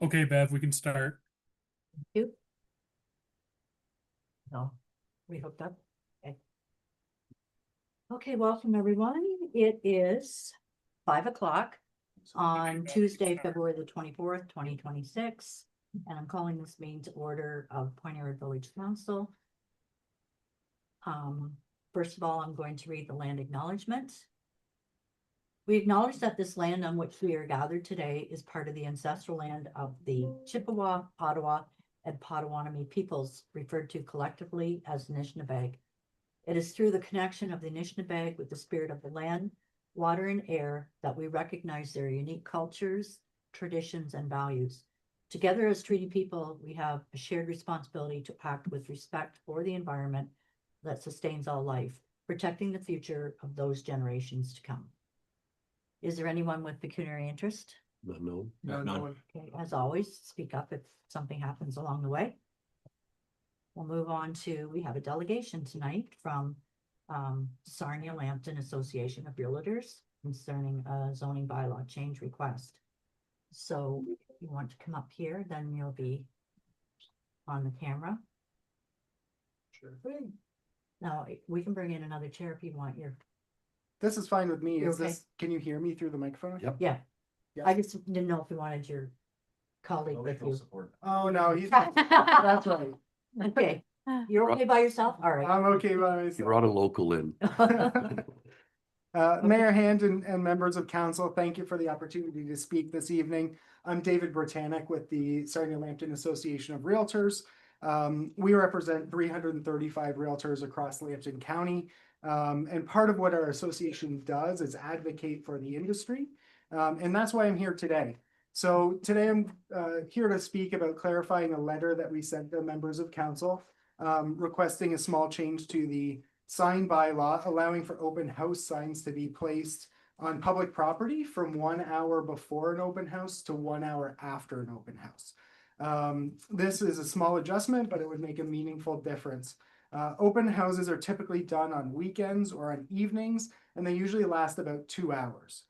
Okay, Bev, we can start. You? No, we hooked up? Okay. Okay, welcome everyone. It is 5 o'clock on Tuesday, February the 24th, 2026. And I'm calling this meeting to order of Point Edward Village Council. First of all, I'm going to read the land acknowledgement. We acknowledge that this land on which we are gathered today is part of the ancestral land of the Chippewa, Ottawa, and Potawatomi peoples, referred to collectively as Anishinaabe. It is through the connection of the Anishinaabe with the spirit of the land, water, and air that we recognize their unique cultures, traditions, and values. Together as treaty people, we have a shared responsibility to act with respect for the environment that sustains all life, protecting the future of those generations to come. Is there anyone with pecuniary interest? No. Okay, as always, speak up if something happens along the way. We'll move on to, we have a delegation tonight from Sarnia Lambton Association of Realtors concerning a zoning bylaw change request. So if you want to come up here, then you'll be on the camera. Sure thing. Now, we can bring in another chair if you want your, This is fine with me. You Is okay? this, can you hear me through the microphone? Yep. yeah. Yeah. I just didn't know if you wanted your colleague with you. Oh, no, he's, that's right. Okay, you're okay by yourself? All right. I'm okay by You myself. brought a local in. Mayor Hand and members of council, thank you for the opportunity to speak this evening. I'm David Britannic with the Sarnia Lambton Association of Realtors. We represent 335 realtors across Lambton County. And part of what our association does is advocate for the industry. And that's why I'm here today. So today I'm here to speak about clarifying a letter that we sent to members of council requesting a small change to the sign bylaw, allowing for open house signs to be placed on public property from 1 hour before an open house to 1 hour after an open house. This is a small adjustment, but it would make a meaningful difference. Open houses are typically done on weekends or on evenings, and they usually last about 2 hours.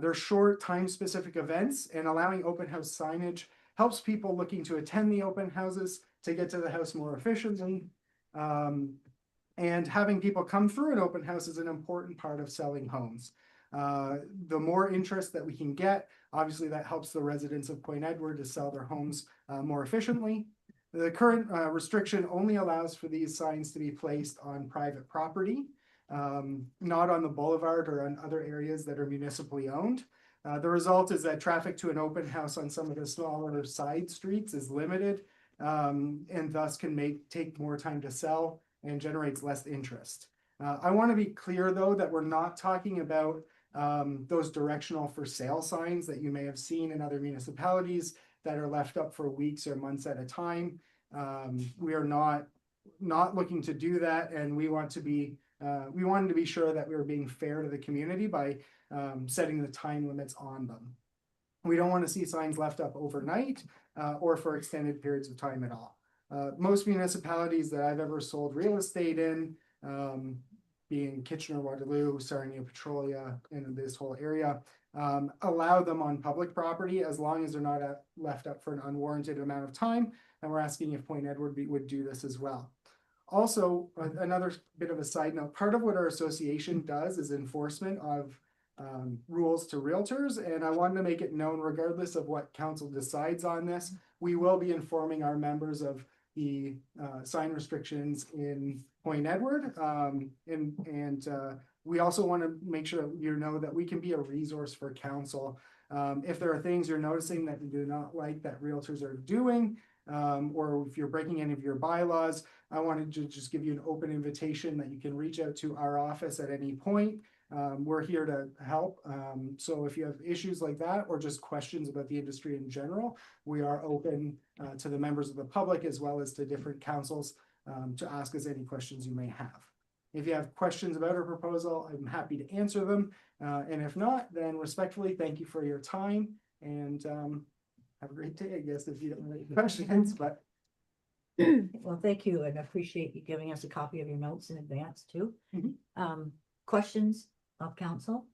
They're short, time-specific events, and allowing open house signage helps people looking to attend the open houses to get to the house more efficiently. And having people come through an open house is an important part of selling homes. The more interest that we can get, obviously that helps the residents of Point Edward to sell their homes more efficiently. The current restriction only allows for these signs to be placed on private property, not on the boulevard or on other areas that are municipally owned. The result is that traffic to an open house on some of the smaller side streets is limited, and thus can take more time to sell and generates less interest. I want to be clear though that we're not talking about those directional for sale signs that you may have seen in other municipalities that are left up for weeks or months at a time. We are not looking to do that, and we wanted to be sure that we were being fair to the community by setting the time limits on them. We don't want to see signs left up overnight or for extended periods of time at all. Most municipalities that I've ever sold real estate in, being Kitchener, Waterloo, Sarnia, Petrolia, and this whole area, allow them on public property as long as they're not left up for an unwarranted amount of time. And we're asking if Point Edward would do this as well. Also, another bit of a side note, part of what our association does is enforcement of rules to realtors. And I wanted to make it known, regardless of what council decides on this, we will be informing our members of the sign restrictions in Point Edward. We also want to make sure that you know that we can be a resource for council. If there are things you're noticing that you do not like that realtors are doing, or if you're breaking any of your bylaws, I wanted to just give you an open invitation that you can reach out to our office at any point. We're here to help. So if you have issues like that or just questions about the industry in general, we are open to the members of the public as well as to different councils to ask us any questions you may have. If you have questions about our proposal, I'm happy to answer them. And if not, then respectfully, thank you for your time and have a great day, I guess, if you don't have any questions, but. Well, thank you, and I appreciate you giving us a copy of your notes in advance too. Mhm. Questions of council?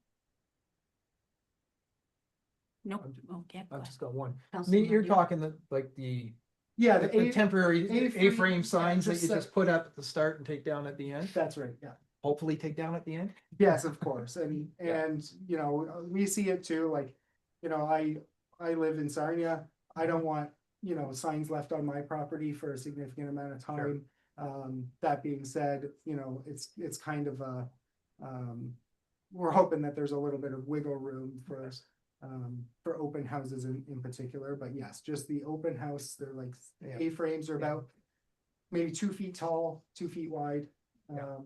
Nope, okay. I've just got one. Councilman You're Lee. talking the Yeah, the temporary A-frame, A-frame yeah, signs that just you set- just put up at the start and take down at the end. That's right, yeah. Hopefully take down at the end. Yes, of course, and, Yeah. and, you know, we see it too, like, you know, I live in Sarnia. I don't want, you know, signs left on my property for a significant amount of time. That being said, you know, it's kind of a, we're hoping that there's a little bit of wiggle room for open houses in particular, but yes, just the open house, they're like, Yeah. A-frames are about maybe 2 feet tall, 2 feet wide. Yeah.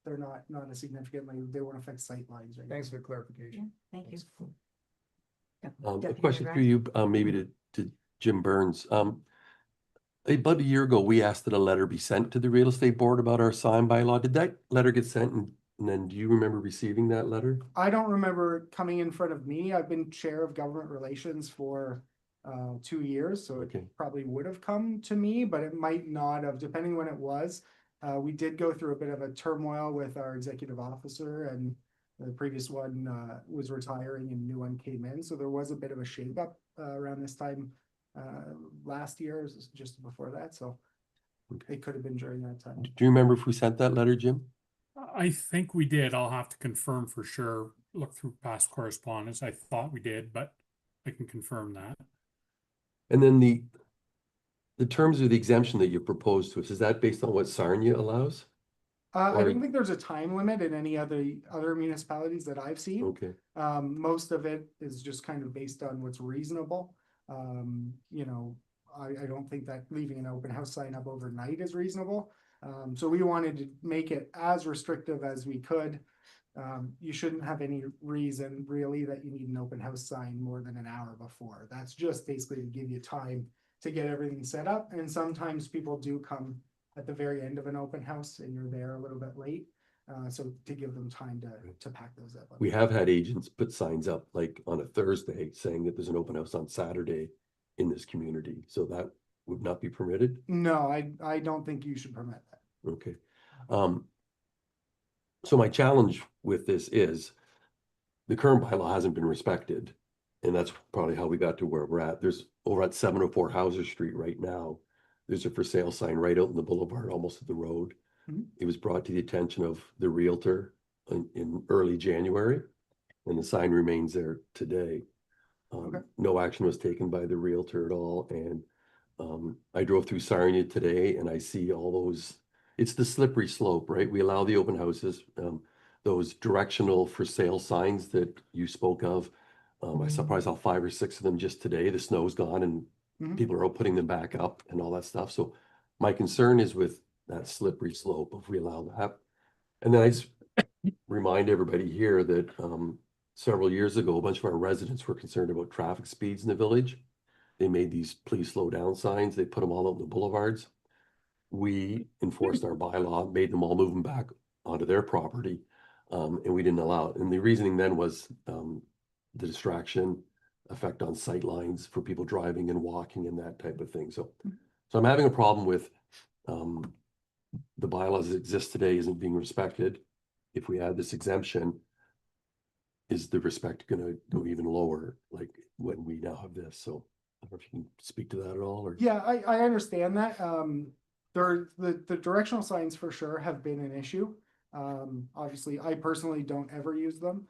They're not a significantly, they won't affect sight lines, right? Thanks for the clarification. Thank you. A Deputy question Mayor for you, maybe to Jim Burns. About a year ago, we asked that a letter be sent to the real estate board about our sign bylaw. Did that letter get sent? And then do you remember receiving that letter? I don't remember it coming in front of me. I've been chair of government relations for 2 years, so it Okay. probably would have come to me, but it might not have, depending when it was. We did go through a bit of a turmoil with our executive officer, and the previous one was retiring and new one came in, so there was a bit of a shakeup around this time last year, just before that, so Okay. it could have been during that time. Do you remember if we sent that letter, Jim? I think we did. I'll have to confirm for sure. Look through past correspondence. I thought we did, but I can confirm that. And then the terms of the exemption that you proposed to us, is that based on what Sarnia allows? I Or- don't think there's a time limit in any other municipalities that I've seen. Okay, Most of it is just kind of based on what's reasonable. You know, I don't think that leaving an open house sign up overnight is reasonable. So we wanted to make it as restrictive as we could. You shouldn't have any reason really that you need an open house sign more than an hour before. That's just basically to give you time to get everything set up. And sometimes people do come at the very end of an open house and you're there a little bit late. So to give them time to pack those up. we have had agents put signs up like on a Thursday saying that there's an open house on Saturday in this community, so that would not be permitted? No, I don't think you should permit that. Okay. So my challenge with this is the current bylaw hasn't been respected. And that's probably how we got to where we're at. There's over at 704 Hauser Street right now. There's a for sale sign right out in the boulevard, almost at the road. Mhm. It was brought to the attention of the realtor in early January, and the sign remains there today. Okay. No action was taken by the realtor at all, and I drove through Sarnia today and I see all those, it's the slippery slope, right? We allow the open houses, those directional for sale signs that you spoke of. I probably saw 5 or 6 of them just today. The snow's gone and Mhm. people are out putting them back up and all that stuff. So my concern is with that slippery slope if we allow that. And then I just remind everybody here that several years ago, a bunch of our residents were concerned about traffic speeds in the village. They made these please slow down signs. They put them all out in the boulevards. We enforced our bylaw, made them all move them back onto their property. And we didn't allow it. And the reasoning then was the distraction effect on sight lines for people driving and walking and that type of thing. So I'm having a problem with the bylaws that exist today isn't being respected. If we add this exemption, is the respect gonna go even lower, like when we now have this? So I don't know if you can speak to that at all, or? Yeah, I understand that. The directional signs for sure have been an issue. Obviously, I personally don't ever use them,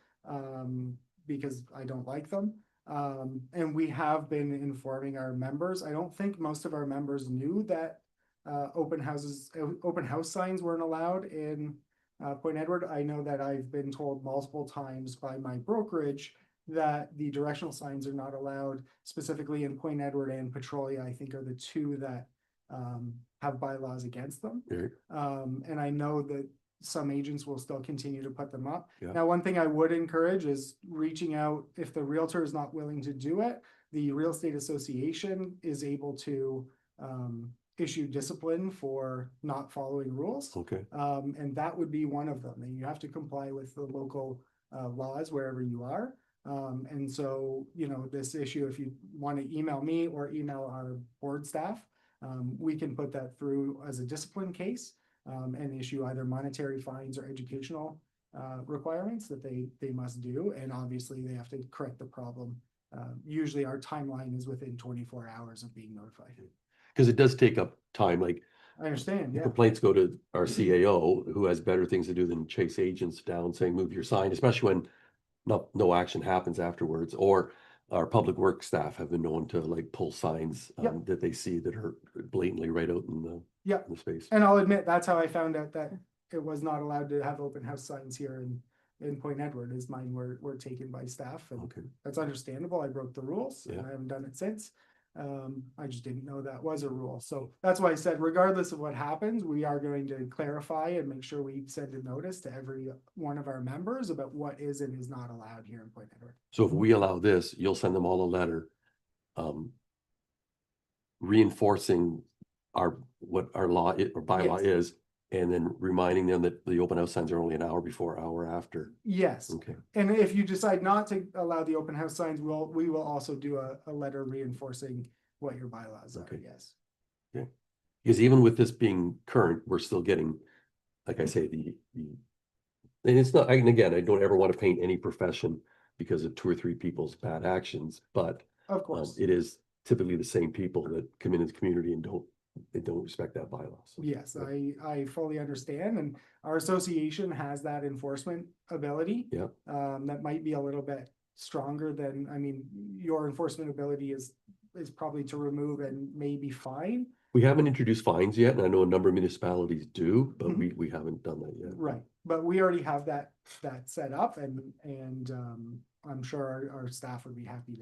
because I don't like them. And we have been informing our members. I don't think most of our members knew that open house signs weren't allowed in Point Edward. I know that I've been told multiple times by my brokerage that the directional signs are not allowed, specifically in Point Edward and Petrolia, I think are the two that have bylaws against them. Eric? And I know that some agents will still continue to put them up. Yeah. Now, one thing I would encourage is reaching out, if the realtor is not willing to do it, the real estate association is able to issue discipline for not following rules. Okay, And that would be one of them. And you have to comply with the local laws wherever you are. And so, you know, this issue, if you want to email me or email our board staff, we can put that through as a discipline case and issue either monetary fines or educational requirements that they must do. And obviously they have to correct the problem usually our timeline is within 24 hours of being notified. Because it does take up time, like I understand, the yeah. complaints go to our CAO, who has better things to do than chase agents down saying, move your sign, especially when no action happens afterwards, or our public works staff have been known to like pull signs Yep. that they see that are blatantly right out in Yep. the space. And I'll admit, that's how I found out that it was not allowed to have open house signs here in Point Edward, is mine were taken by staff, and Okay, that's understandable. I broke the rules and Yeah. I haven't done it since. I just didn't know that was a rule. So that's why I said, regardless of what happens, we are going to clarify and make sure we send a notice to every one of our members about what is and is not allowed here in Point Edward. so if we allow this, you'll send them all a letter reinforcing what our law or bylaw Yes. is, and then reminding them that the open house signs are only an hour before, hour after. Yes. Okay, And if you decide not to allow the open house signs, we will also do a letter reinforcing what your bylaws are, Okay. yes. because even with this being current, we're still getting, like I say, and it's not, and again, I don't ever want to paint any profession because of 2 or 3 people's bad actions, but Of course, it is typically the same people that come into the community and don't respect that bylaw. So, yes, yeah. I fully understand, and our association has that enforcement ability. Yeah. That might be a little bit stronger than, I mean, your enforcement ability is probably to remove and maybe fine. We haven't introduced fines yet, and I know a number of municipalities do, but Mhm. we haven't done that yet. Right, but we already have that set up, and I'm sure our staff would be happy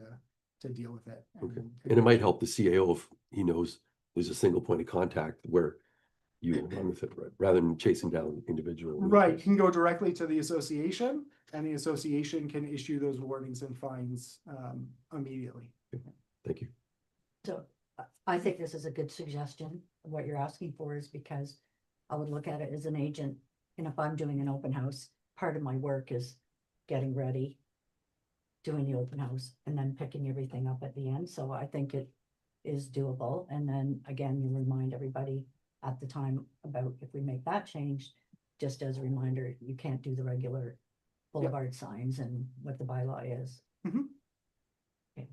to deal with it. Okay, and it might help the CAO if he knows there's a single point of contact where you will run with it, right, rather than chasing down individual. Right, you can go directly to the association, and the association can issue those warnings and fines immediately. Thank you. So I think this is a good suggestion. What you're asking for is because I would look at it as an agent. And if I'm doing an open house, part of my work is getting ready, doing the open house, and then picking everything up at the end. So I think it is doable. And then again, you remind everybody at the time about if we make that change, just as a reminder, you can't do the regular boulevard signs and what the bylaw is. Mhm. Okay.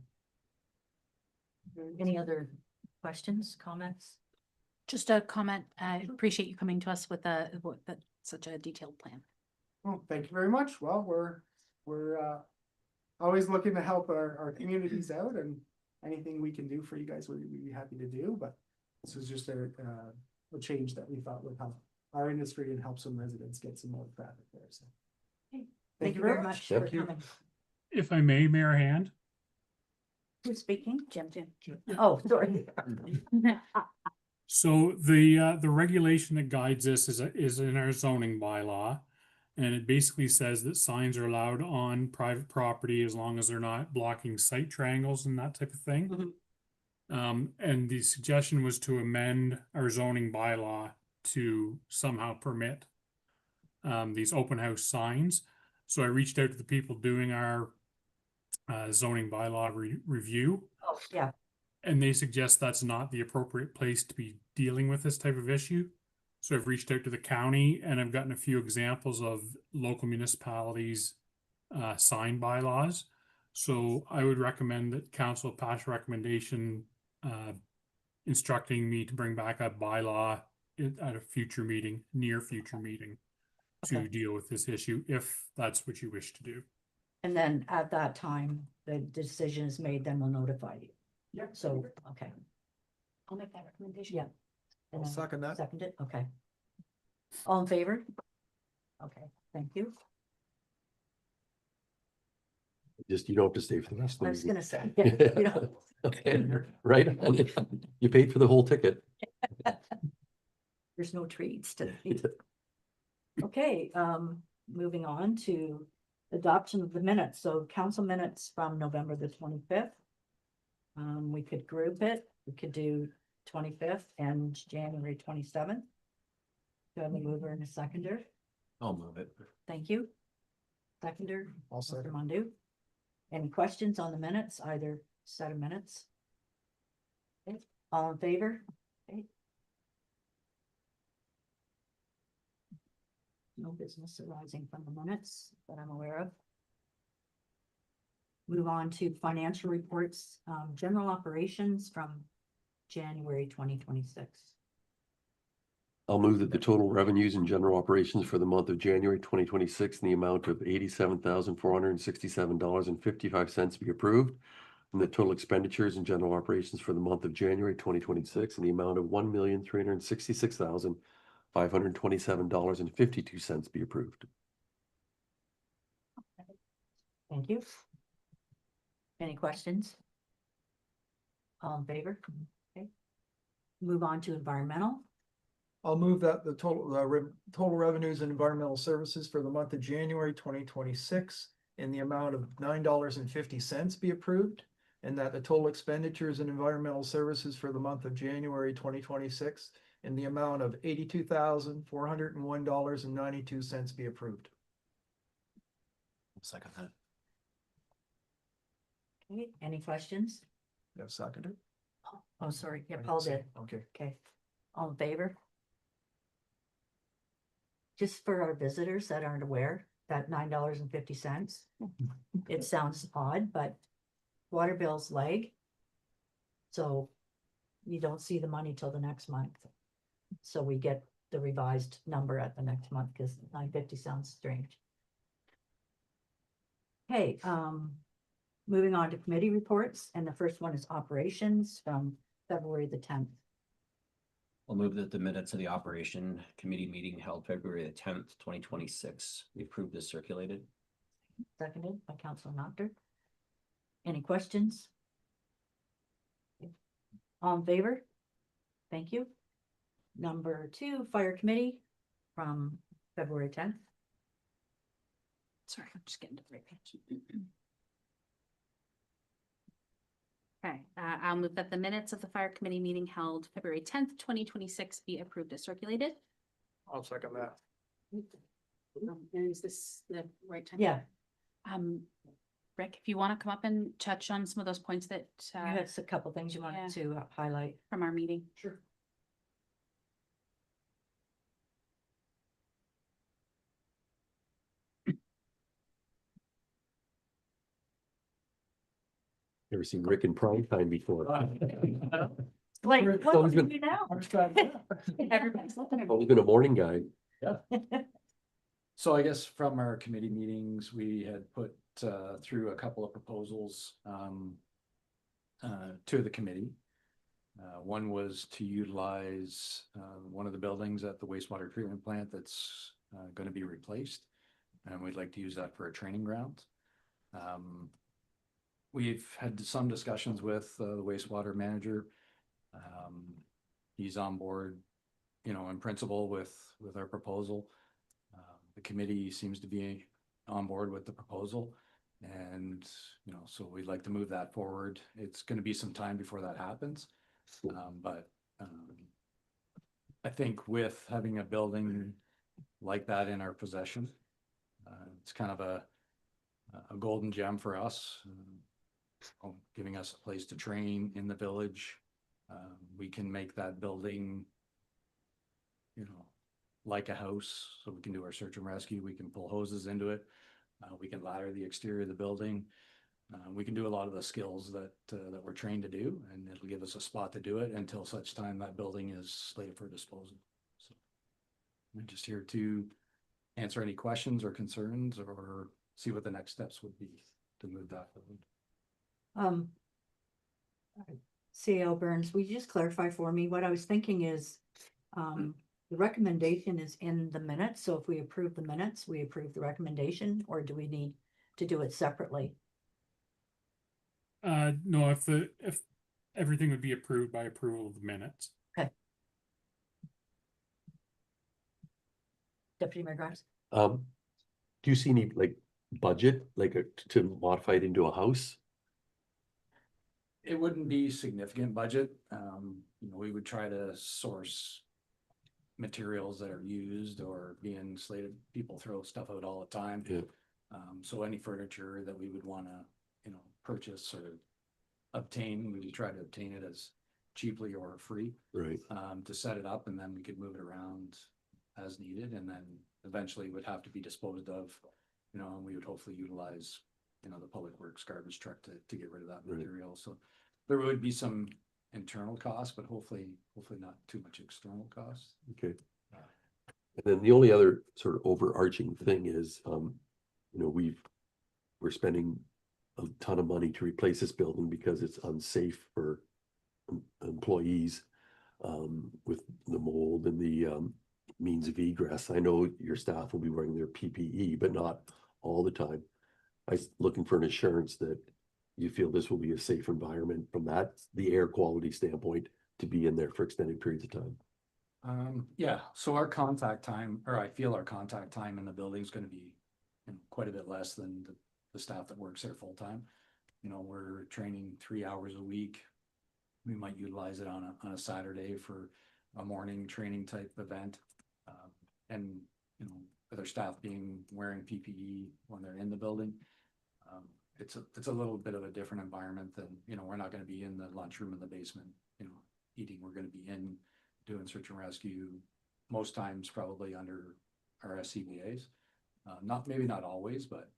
Any other questions, comments? Just a comment. I appreciate you coming to us with such a detailed plan. Well, thank you very much. Well, we're always looking to help our communities out, and anything we can do for you guys, we'd be happy to do, but this is just a change that we thought would help our industry and help some residents get some more traffic there, so. Okay. Thank you very much. for Thank you. coming. If I may, Mayor Hand. Who's speaking? Jim. Oh, sorry. So the regulation that guides this is in our zoning bylaw. And it basically says that signs are allowed on private property as long as they're not blocking sight triangles and that type of thing. And the suggestion was to amend our zoning bylaw to somehow permit these open house signs. So I reached out to the people doing our zoning bylaw review, Oh, yeah. and they suggest that's not the appropriate place to be dealing with this type of issue. So I've reached out to the county, and I've gotten a few examples of local municipalities sign bylaws. So I would recommend that council pass a recommendation instructing me to bring back a bylaw at a future meeting, near future meeting, to Okay. deal with this issue, if that's what you wish to do. And then at that time, the decision is made, then we'll notify you. Yeah. So, okay, I'll make that recommendation. yeah. And I'll then second that. Second it, okay. All in favor? Okay, thank you. Just, you don't have to stay for the rest of the I was meeting. gonna say, yeah, you know, Okay, right, you paid for the whole ticket. there's no treats to eat. Okay, moving on to adoption of the minutes. So council minutes from November the 25th. We could group it. We could do 25th and January 27th. Do I have a mover and a seconder? I'll move it. Thank you. Seconder, I'll Mr. second. Mandu. Any questions on the minutes, either set of minutes? Okay, all in favor? Okay. No business arising from the minutes that I'm aware of. Move on to financial reports, general operations from January 2026. I'll move that the total revenues and general operations for the month of January 2026 in the amount of $87,467.55 be approved. And the total expenditures and general operations for the month of January 2026 in the amount of $1,366,527.52 be approved. Thank you. Any questions? All in favor? Okay. Move on to environmental. I'll move that the total revenues and environmental services for the month of January 2026 in the amount of $9.50 be approved. And that the total expenditures and environmental services for the month of January 2026 in the amount of $82,401.92 be approved. Second that. Okay, any questions? You have seconded? Oh, sorry, yeah, Paul did. Okay. Okay, all in favor? Just for our visitors that aren't aware, that $9.50, it sounds odd, but water bills lag. So you don't see the money till the next month. So we get the revised number at the next month because $9.50 sounds strange. Okay, moving on to committee reports, and the first one is operations from February the 10th. I'll move that the minutes of the operation committee meeting held February the 10th, 2026 be approved as circulated. Seconded by Councilor Noctor. Any questions? All in favor? Thank you. Number 2, fire committee from February 10th. Sorry, I'm just getting to the right page. Okay, I'll move that the minutes of the fire committee meeting held February 10th, 2026 be approved as circulated. I'll second that. And is this the right time? Yeah, Rick, if you want to come up and touch on some of those points that you had a couple things you wanted to highlight. from our meeting. Sure. Never seen Rick in prime time before. Like, It's what always do been- you now? Everybody's looking at me. Always been a morning guy. So I guess from our committee meetings, we had put through a couple of proposals to the committee. One was to utilize one of the buildings at the wastewater treatment plant that's going to be replaced. And we'd like to use that for a training ground. We've had some discussions with the wastewater manager. He's on board, in principle with our proposal. The committee seems to be on board with the proposal. And, so we'd like to move that forward. It's going to be some time before that happens. But I think with having a building like that in our possession, it's kind of a golden gem for us, giving us a place to train in the village. We can make that building, like a house, so we can do our search and rescue. We can pull hoses into it. We can ladder the exterior of the building. We can do a lot of the skills that we're trained to do, and it'll give us a spot to do it until such time that building is slated for disposal. So I'm just here to answer any questions or concerns, or see what the next steps would be to move that forward. CAO Burns, will you just clarify for me? What I was thinking is, the recommendation is in the minutes, so if we approve the minutes, we approve the recommendation, or do we need to do it separately? No, if everything would be approved by approval of the minutes. Deputy Mayor Grimes? Do you see any budget, to modify it into a house? It wouldn't be significant budget. We would try to source materials that are used or being slated. People throw stuff out all the time. Yeah. So any furniture that we would want to, purchase or obtain, we would try to obtain it as cheaply or free, Right. to set it up, and then we could move it around as needed, and then eventually would have to be disposed of, and we would hopefully utilize you know, the public works garbage truck to get rid of that Right. material. So there would be some internal costs, but hopefully not too much external costs. Okay. And then the only other sort of overarching thing is, you know, we're spending a ton of money to replace this building because it's unsafe for employees, with the mold and the, means of egress. I know your staff will be wearing their PPE, but not all the time. Looking for an assurance that you feel this will be a safe environment from the air quality standpoint to be in there for extended periods of time. Yeah, so our contact time, or I feel our contact time in the building is gonna be, you know, quite a bit less than the staff that works there full time. You know, we're training 3 hours a week. We might utilize it on a Saturday for a morning training type event. And, you know, with our staff wearing PPE when they're in the building. It's a little bit of a different environment than, you know, we're not gonna be in the lunchroom in the basement, you know, eating. We're gonna be in doing search and rescue, most times probably under our SCBA's. Maybe not always, but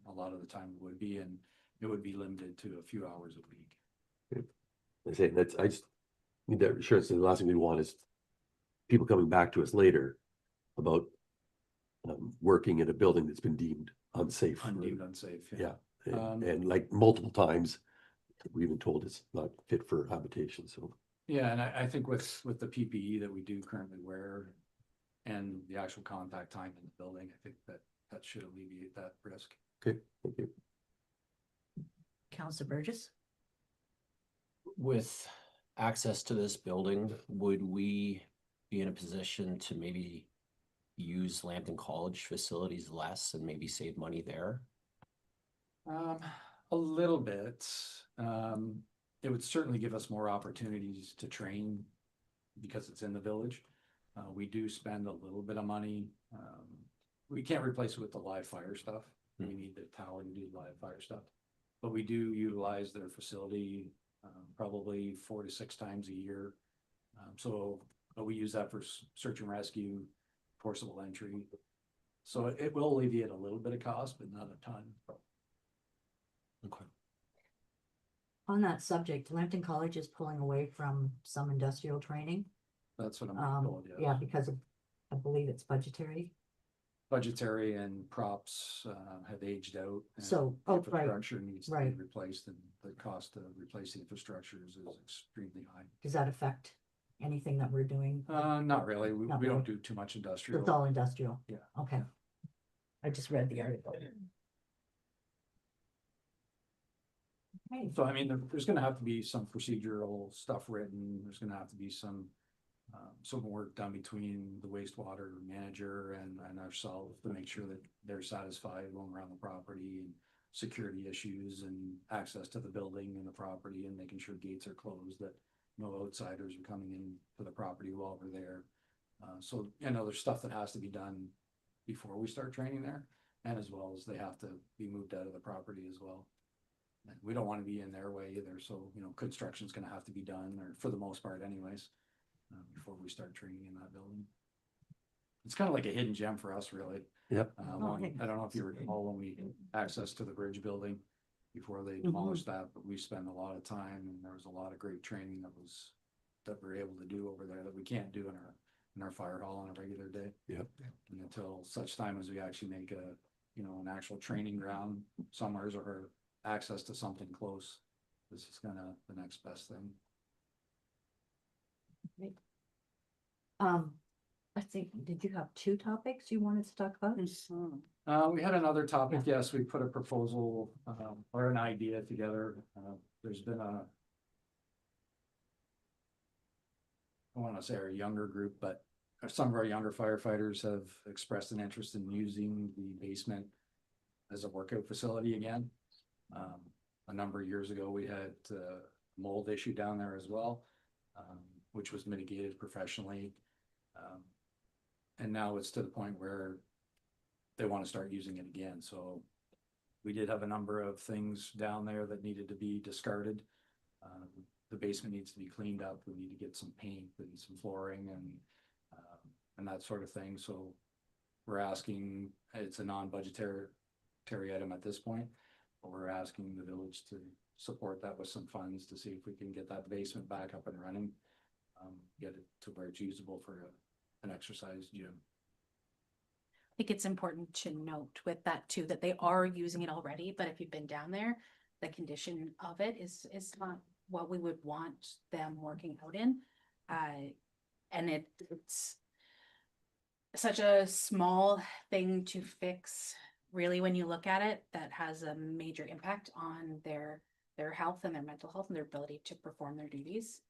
a lot of the time it would be, and it would be limited to a few hours a week. I say I just need that assurance. And the last thing we want is people coming back to us later about working in a building that's been deemed unsafe. Undeemed unsafe. Yeah, Um, and like multiple times, we've been told it's not fit for habitation, so. Yeah, and I think with the PPE that we do currently wear and the actual contact time in the building, I think that should alleviate that risk. Okay, thank you. Councillor Burgess? With access to this building, would we be in a position to maybe use Lambton College facilities less and maybe save money there? A little bit. It would certainly give us more opportunities to train because it's in the village. We do spend a little bit of money. We can't replace it with the live fire stuff. We need the tower to do live fire stuff. But we do utilize their facility probably 4 to 6 times a year. But we use that for search and rescue, forcible entry. So it will alleviate a little bit of cost, but not a ton. Okay. On that subject, Lambton College is pulling away from some industrial training. That's what I'm told, yes. Yeah, because of, I believe it's budgetary. Budgetary and props have aged out. And So, oh, right, infrastructure needs to be right. replaced, and the cost to replace the infrastructure is extremely high. Does that affect anything that we're doing? Not really. Not We don't really. do too much It's industrial. all industrial? Yeah. Okay. I just read the article. Okay, So I mean, there's gonna have to be some procedural stuff written. There's gonna have to be some work done between the wastewater manager and ourselves to make sure that they're satisfied when we're on the property, and security issues and access to the building and the property, and making sure gates are closed, that no outsiders are coming in to the property while we're there. So, you know, there's stuff that has to be done before we start training there, and as well as they have to be moved out of the property as well. And we don't want to be in their way either, so, you know, construction's gonna have to be done, or for the most part anyways, before we start training in that building. It's kind of like a hidden gem for us, really. Yep. Okay. I don't know if you recall when we access to the bridge building before they demolished that, but we spent a lot of time, and there was a lot of great training that we're able to do over there that we can't do in our fire hall on a regular day. Yep. And until such time as we actually make an actual training ground somewheres, or access to something close, this is the next best thing. I think, did you have 2 topics you wanted to talk about? We had another topic, yes, we put a proposal, or an idea together. There's been I want to say our younger group, but some of our younger firefighters have expressed an interest in using the basement as a workout facility again. A number of years ago, we had mold issue down there as well, which was mitigated professionally. And now it's to the point where they want to start using it again. So we did have a number of things down there that needed to be discarded. The basement needs to be cleaned up. We need to get some paint and some flooring and that sort of thing. So we're asking, it's a non-budgetary item at this point, we're asking the village to support that with some funds to see if we can get that basement back up and running. Get it to where it's usable for an exercise gym. I think it's important to note with that too, that they are using it already, but if you've been down there, the condition of it is not what we would want them working out in. And it's such a small thing to fix, really, when you look at it, that has a major impact on their health and their mental health and their ability to perform their duties.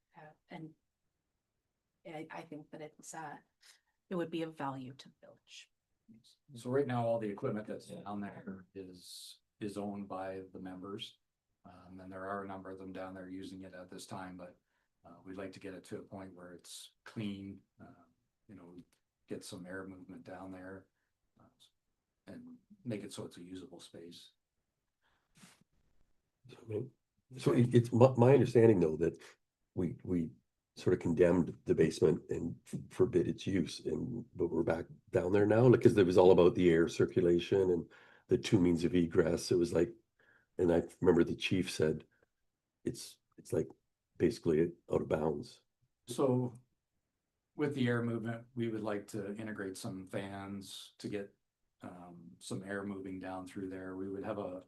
And I think that it would be of value to the village. So right now, all the equipment that's down there is owned by the members. And there are a number of them down there using it at this time, but we'd like to get it to a point where it's clean, get some air movement down there, and make it so it's a usable space. So it's my understanding though, that we sort of condemned the basement and forbid its use, but we're back down there now, because it was all about the air circulation and the two means of egress. It was like, and I remember the chief said, it's like basically out of bounds. So with the air movement, we would like to integrate some fans to get some air moving down through there. We would have a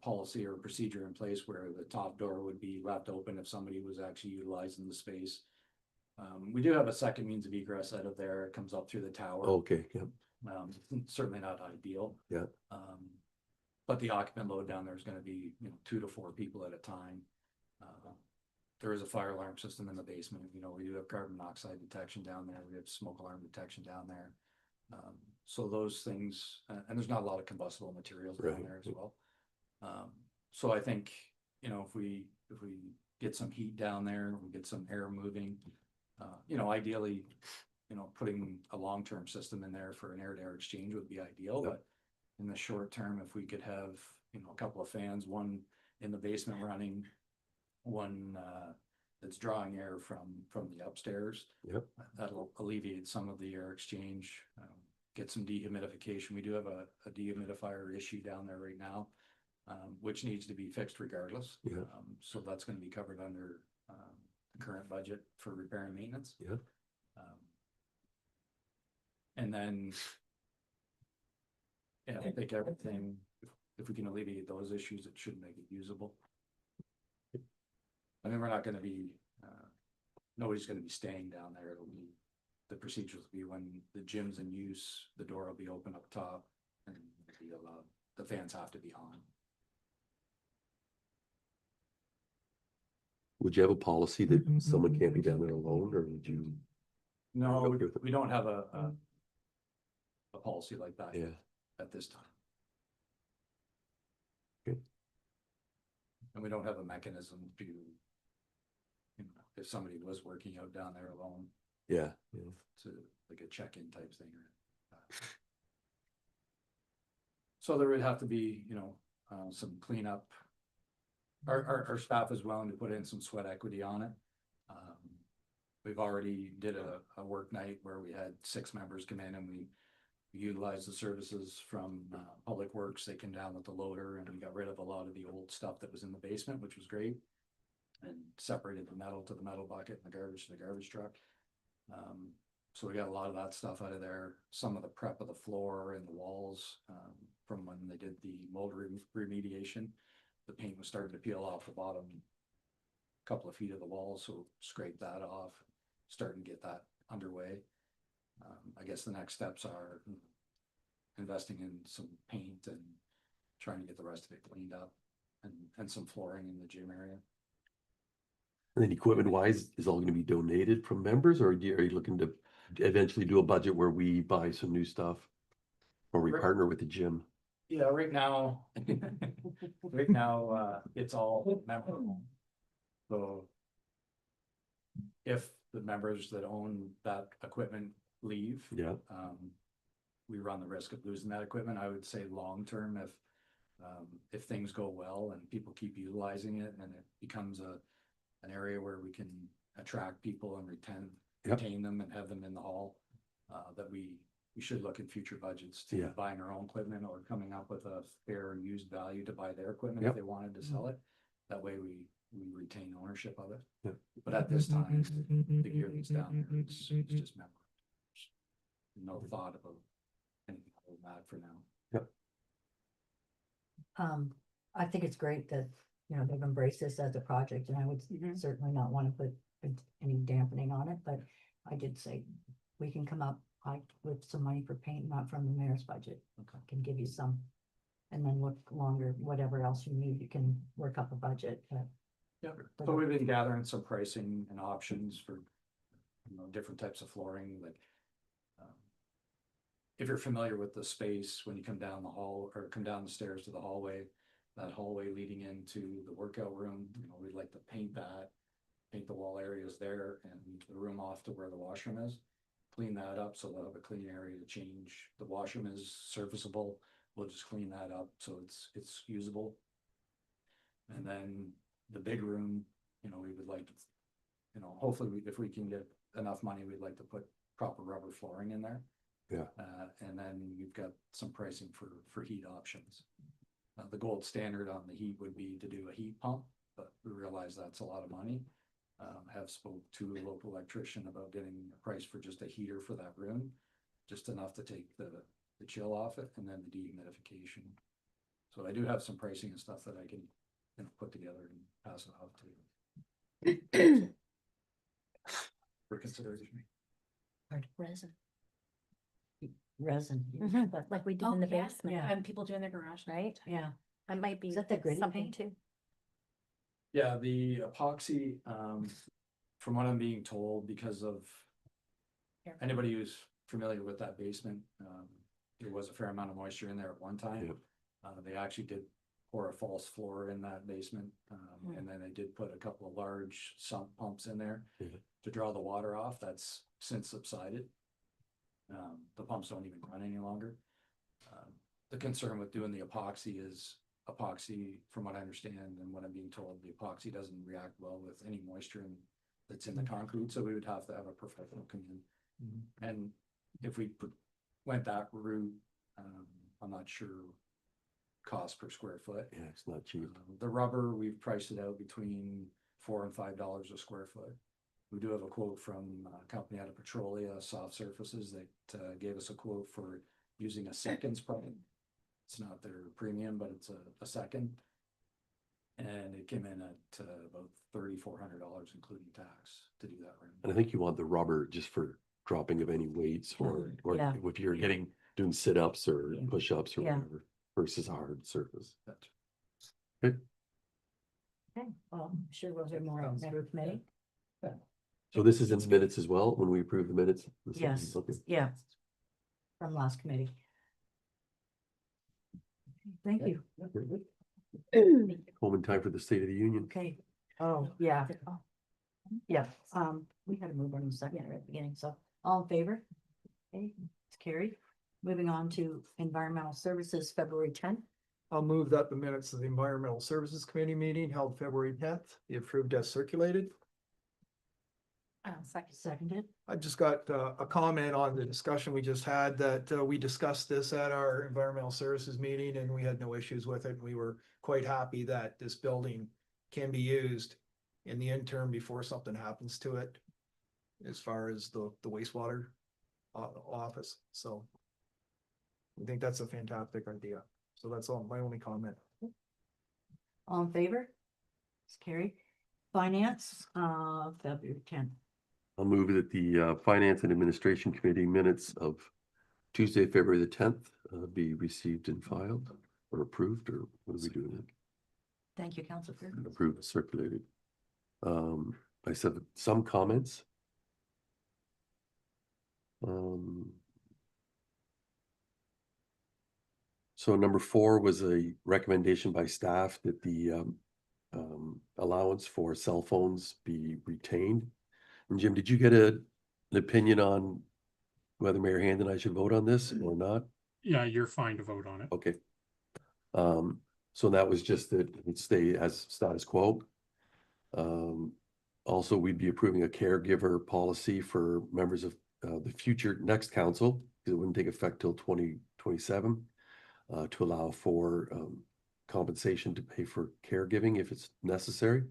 policy or procedure in place where the top door would be left open if somebody was actually utilizing the space. We do have a second means of egress out of there. It comes up through the tower. Okay, yeah. Certainly not ideal. Yeah. But the occupant load down there is gonna be, 2 to 4 people at a time. There is a fire alarm system in the basement. We do have carbon monoxide detection down there. We have smoke alarm detection down there. So those things, and there's not a lot of combustible materials down Right. there as well. So I think, if we get some heat down there, we get some air moving, ideally, putting a long-term system in there for an air-to-air exchange would be ideal, Yep. but in the short term, if we could have, a couple of fans, one in the basement running, one that's drawing air from the upstairs. Yep. That'll alleviate some of the air exchange, get some dehumidification. We do have a dehumidifier issue down there right now, which needs to be fixed regardless. Yeah. So that's gonna be covered under the current budget for repair and maintenance. Yeah. And then, yeah, I think everything, if we can alleviate those issues, it should make it usable. I mean, we're not gonna be, nobody's gonna be staying down there. The procedures will be when the gym's in use, the door will be open up top and the fans have to be on. Would you have a policy that someone can't be down there alone, or would you? No, Okay with it. we don't have a policy like that Yeah. at this time. Okay. And we don't have a mechanism to, if somebody was working out down there alone, Yeah. to like a check-in type thing. So there would have to be, some cleanup. Our staff is willing to put in some sweat equity on it. We've already did a work night where we had 6 members come in and we utilized the services from Public Works. They came down with the loader and we got rid of a lot of the old stuff that was in the basement, which was great. And separated the metal to the metal bucket and the garbage to the garbage truck. So we got a lot of that stuff out of there. Some of the prep of the floor and the walls from when they did the mold remediation. The paint was starting to peel off the bottom couple of feet of the wall, so scrape that off, starting to get that underway. I guess the next steps are investing in some paint and trying to get the rest of it cleaned up and some flooring in the gym area. And then equipment wise, is all gonna be donated from members, or are you looking to eventually do a budget where we buy some new stuff? Or we Right. partner with the gym? Yeah, right now, it's all member owned. So if the members that own that equipment leave, Yeah. we run the risk of losing that equipment. I would say long-term, if things go well and people keep utilizing it and it becomes an area where we can attract people and retain them and have them in the hall, that we we should look in future budgets Yeah. to buying our own equipment or coming up with a fair used value to buy their equipment Yep. if they wanted to sell it. That way we retain ownership of it. Yep. But at this time, the gear that's down there, it's just memory. No thought about anything other than that for now. I think it's great that, you know, they've embraced this as a project, and I would Mhm. certainly not want to put any dampening on it, but I did say we can come up with some money for paint, not from the mayor's budget. Okay. Can give you some, and then look longer, whatever else you need, you can work up a budget, but Yeah, so we've been gathering some pricing and options for, different types of flooring, like. If you're familiar with the space, when you come down the hall or come down the stairs to the hallway, that hallway leading into the workout room, we'd like to paint that. Paint the wall areas there and the room off to where the washroom is. Clean that up so they'll have a clean area to change. The washroom is serviceable. We'll just clean that up so it's usable. And then the big room, we would like to, hopefully if we can get enough money, we'd like to put proper rubber flooring in there. Yeah. And then we've got some pricing for heat options. The gold standard on the heat would be to do a heat pump, but we realize that's a lot of money. Have spoke to a local electrician about getting a price for just a heater for that room, just enough to take the chill off it and then the dehumidification. So I do have some pricing and stuff that I can, put together and pass it out to. For consideration. Resin. resin. But like we do Oh, in the yeah, basement, yeah. And people do in their garage. right? Yeah, That might be Is that the gritty something paint? too. Yeah, the epoxy, from what I'm being told, because of Yeah. anybody who's familiar with that basement, there was a fair amount of moisture in there at one time. Yep. They actually did pour a false floor in that basement, Hmm. and then they did put a couple of large sump pumps in there Yeah. to draw the water off. That's since subsided. The pumps don't even run any longer. The concern with doing the epoxy is epoxy, from what I understand and what I'm being told, the epoxy doesn't react well with any moisture that's in the concrete, so we would have to have a professional come in. Mhm. And if we went that route, I'm not sure cost per square foot. Yeah, it's not cheap. The rubber, we've priced it out between $4 and $5 a square foot. We do have a quote from a company out of Petrolia Soft Surfaces that gave us a quote for using a second spray. It's not their premium, but it's a second. And it came in at about $3,400 including tax to do that room. And I think you want the rubber just for dropping of any weights or Yeah. if you're doing sit-ups or Yeah. push-ups or Yeah. whatever versus a hard surface. That's- okay, well, I'm sure we'll hear more on Sounds next good. committee. So this is in minutes as well, when we approve the minutes? This is- Yes, Okay. yeah. From last committee. Thank you. Home in time for the State of the Union. Okay, oh, yeah. Yeah, we had to move on in a second right at the beginning, so all in favor? Okay, it's carried. Moving on to environmental services, February 10th. I'll move that the minutes of the Environmental Services Committee meeting held February 10th be approved as circulated. Second. Seconded. I just got a comment on the discussion we just had that we discussed this at our environmental services meeting and we had no issues with it. We were quite happy that this building can be used in the interim before something happens to it. As far as the wastewater office, so. I think that's a fantastic idea. So that's all my only comment. All in favor? It's carried. Finance, February 10th. I'll move that the Finance and Administration Committee minutes of Tuesday, February the 10th be received and filed or approved, or what are we doing? Thank you, Council. Approved, circulated. I said some comments. So number 4 was a recommendation by staff that the allowance for cell phones be retained. And Jim, did you get an opinion on whether Mayor Hand and I should vote on this or not? Yeah, you're fine to vote on it. Okay. So that was just that it would stay as status quo. Also, we'd be approving a caregiver policy for members of the future next council, because it wouldn't take effect till 2027, to allow for compensation to pay for caregiving if it's necessary.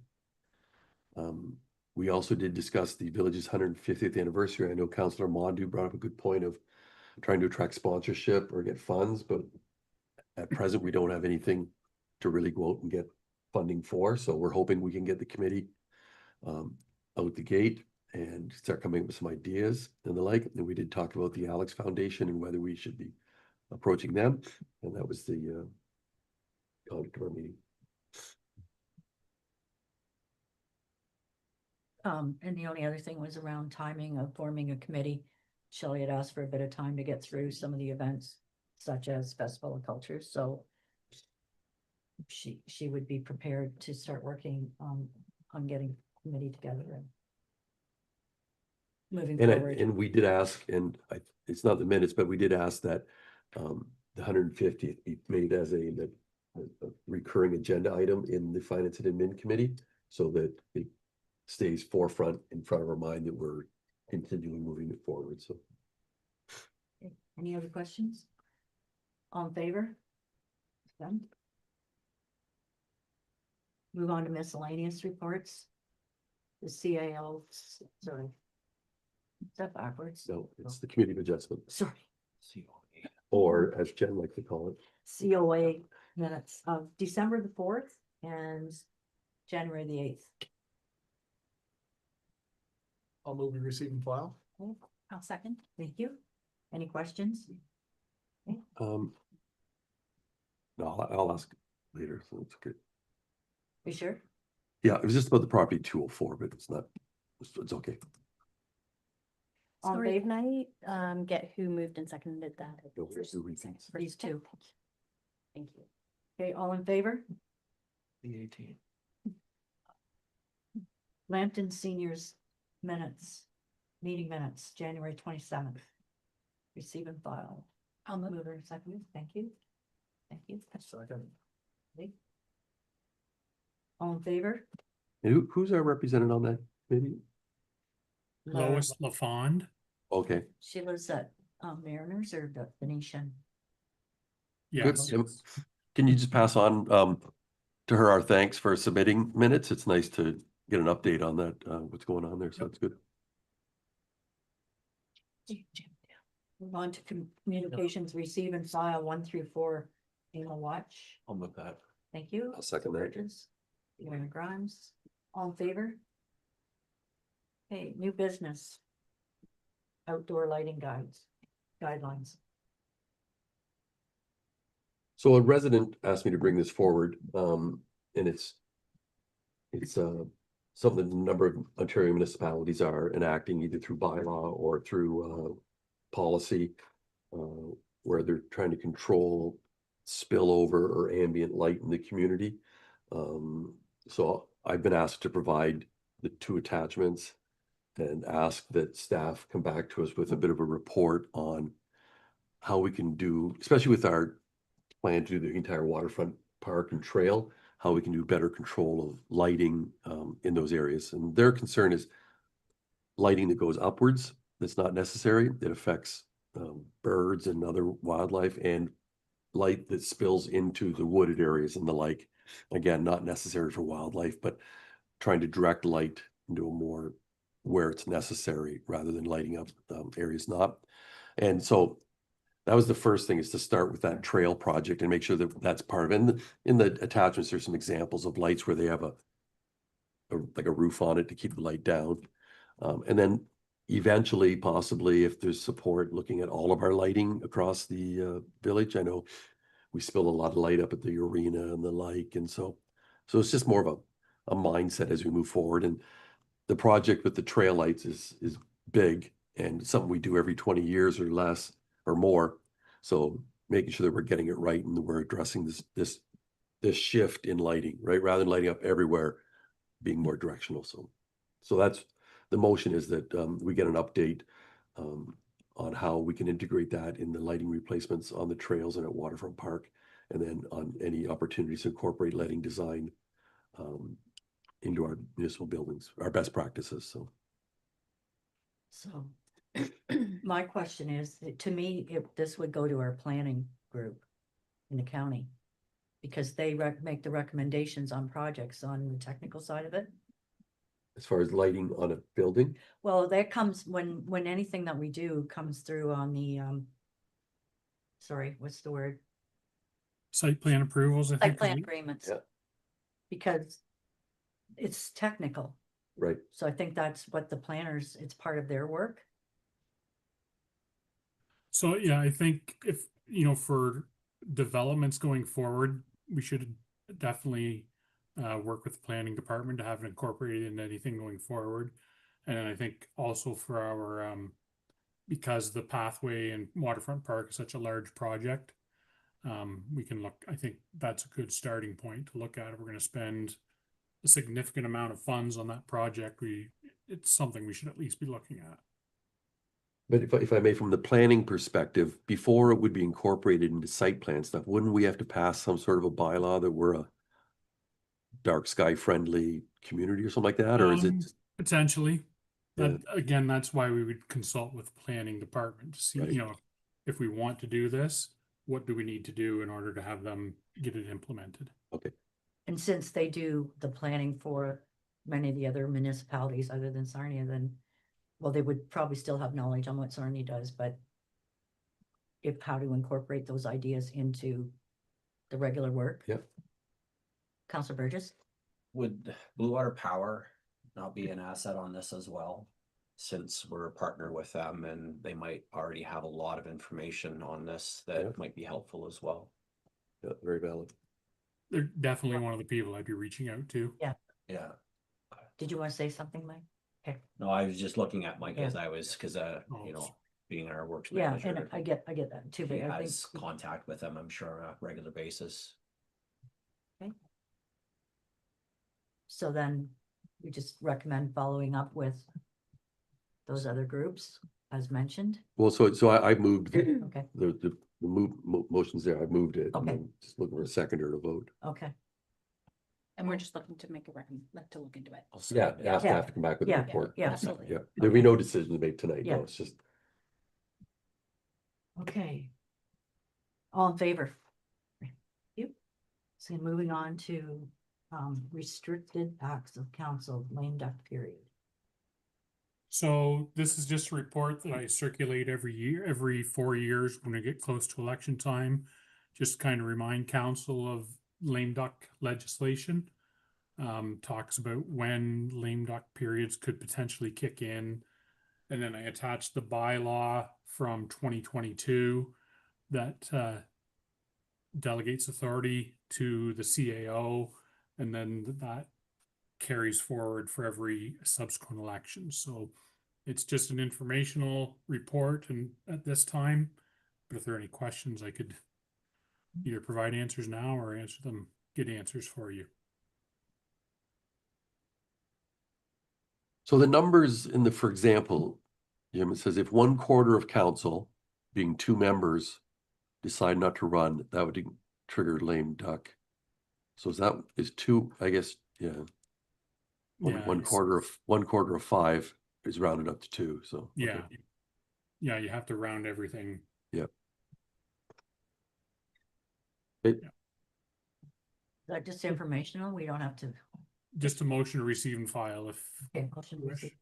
We also did discuss the village's 150th anniversary. I know Councillor Mondu brought up a good point of trying to attract sponsorship or get funds, but at present, we don't have anything to really go out and get funding for. So we're hoping we can get the committee out the gate and start coming up with some ideas and the like. And we did talk about the Alex Foundation and whether we should be approaching them. And that was the conduct of our meeting. And the only other thing was around timing of forming a committee. Shelley had asked for a bit of time to get through some of the events such as Festival of Culture, so she would be prepared to start working on getting committee together and moving forward. And we did ask, and it's not the minutes, but we did ask that the 150th be made as a recurring agenda item in the Finance and Admin Committee, so that it stays forefront in front of our mind that we're continually moving it forward. So, Okay. Any other questions? All in favor? Done. Move on to miscellaneous reports. The CAO, sorry. Is that backwards? no, it's the Committee of Adjustment, Sorry, or as Jen likes to call it, COA minutes of December the 4th and January the 8th. I'll move and receive and file. I'll second. Thank you. Any questions? no, I'll ask later, so it's good. You sure? Yeah, it was just about the property 204, but it's not, it's okay. All in Sorry, favor? can I get who moved and seconded that? No, there's no reasons. These two. Thank you. Okay, all in favor? The 18th. Lambton Seniors minutes, meeting minutes, January 27th. Receive and file. I'll move. Mover and second, thank you. Thank you. Second. Okay. All in favor? And who's our representative on that committee? Lois LaFond. Okay, She lives at Mariners or the Venetian? Yes. good. Can you just pass on to her our thanks for submitting minutes? It's nice to get an update on that, what's going on there, so it's good. Move on to communications, receive and file 1 through 4. Ema Watch, I'll move that. thank you. I'll second that. Burgess, Aaron Grimes, all in favor? Okay, new business. Outdoor lighting guidelines. So a resident asked me to bring this forward, and it's something that a number of Ontario municipalities are enacting either through bylaw or through policy, where they're trying to control spillover or ambient light in the community. So I've been asked to provide the 2 attachments and ask that staff come back to us with a bit of a report on how we can do, especially with our plan to do the entire waterfront park and trail, how we can do better control of lighting in those areas. And their concern is lighting that goes upwards, that's not necessary, that affects birds and other wildlife, and light that spills into the wooded areas and the like. Again, not necessary for wildlife, but trying to direct light into a more where it's necessary rather than lighting up areas not. And so that was the first thing, is to start with that trail project and make sure that that's part of it. And in the attachments, there's some examples of lights where they have like a roof on it to keep the light down. And then eventually, possibly, if there's support, looking at all of our lighting across the village. I know we spill a lot of light up at the arena and the like, and so it's just more of a mindset as we move forward. And the project with the trail lights is big and something we do every 20 years or less or more. So making sure that we're getting it right and that we're addressing this shift in lighting, right? Rather than lighting up everywhere, being more directional. So that's the motion, is that we get an update on how we can integrate that in the lighting replacements on the trails and at Waterfront Park, and then on any opportunities to incorporate lighting design into our municipal buildings, our best practices. So So my question is, to me, this would go to our planning group in the county. Because they make the recommendations on projects on the technical side of it. As far as lighting on a building, Well, that comes when anything that we do comes through on the, sorry, what's the word? Site plan approvals, I Site think. plan agreements. Yeah. Because it's technical, right? so I think that's what the planners, it's part of their work. So, yeah, I think if, for developments going forward, we should definitely work with the planning department to have it incorporated in anything going forward. And I think also for our, because the pathway and waterfront park is such a large project, we can look, I think that's a good starting point to look at. If we're going to spend a significant amount of funds on that project, it's something we should at least be looking at. But if I may, from the planning perspective, before it would be incorporated into site plan stuff, wouldn't we have to pass some sort of a bylaw that we're a dark sky friendly community or something like that? Or is it? Potentially. Yeah. That, again, that's why we would consult with the planning department to see, Right. If we want to do this, what do we need to do in order to have them get it implemented? Okay. And since they do the planning for many of the other municipalities other than Sarnia, then, well, they would probably still have knowledge on what Sarnia does, but how to incorporate those ideas into the regular work. Yep. Councilor Burgess? Would Blue Water Power not be an asset on this as well? Since we're a partner with them and they might already have a lot of information on this that Yeah. might be helpful as well. Yeah, very valid. They're definitely one of the people I'd be reaching out to. Yeah. Did you want to say something, Mike? No, I was just looking at Mike Yeah. as I was, cause being our works Yeah, manager. and I get that too, He but I has think, contact with them, I'm sure, on a regular basis. so then we just recommend following up with those other groups as mentioned. Well, so I moved Okay, the motions there. I moved it. And Okay. I'm just looking for a seconder to vote. okay, And we're just looking to make a like to look into it. I'll say Yeah, it, ask Yeah. staff to come back with a Yeah. report. Yeah. Absolutely. Yeah, there'll be Okay. no decision to make tonight. Yeah. No, it's just, okay. All in favor? Thank you. So moving on to restricted acts of council, lame duck period. So this is just a report that I circulate every year, every 4 years when we get close to election time. Just kind of remind council of lame duck legislation. Talks about when lame duck periods could potentially kick in. And then I attached the bylaw from 2022 that delegates authority to the CAO, and then that carries forward for every subsequent election. So it's just an informational report and at this time, but if there are any questions, I could either provide answers now or get answers for you. so the numbers for example, Jim, it says if 1/4 of council, being 2 members, decide not to run, that would trigger lame duck. So is 2, I guess, yeah. Yeah, One quarter of 5 is rounded up to 2, so. okay. Yeah. Yeah, you have to round everything. Yep. Is that just informational? We don't have to. Just a motion to receive and file if Okay, motion to Wish. receive.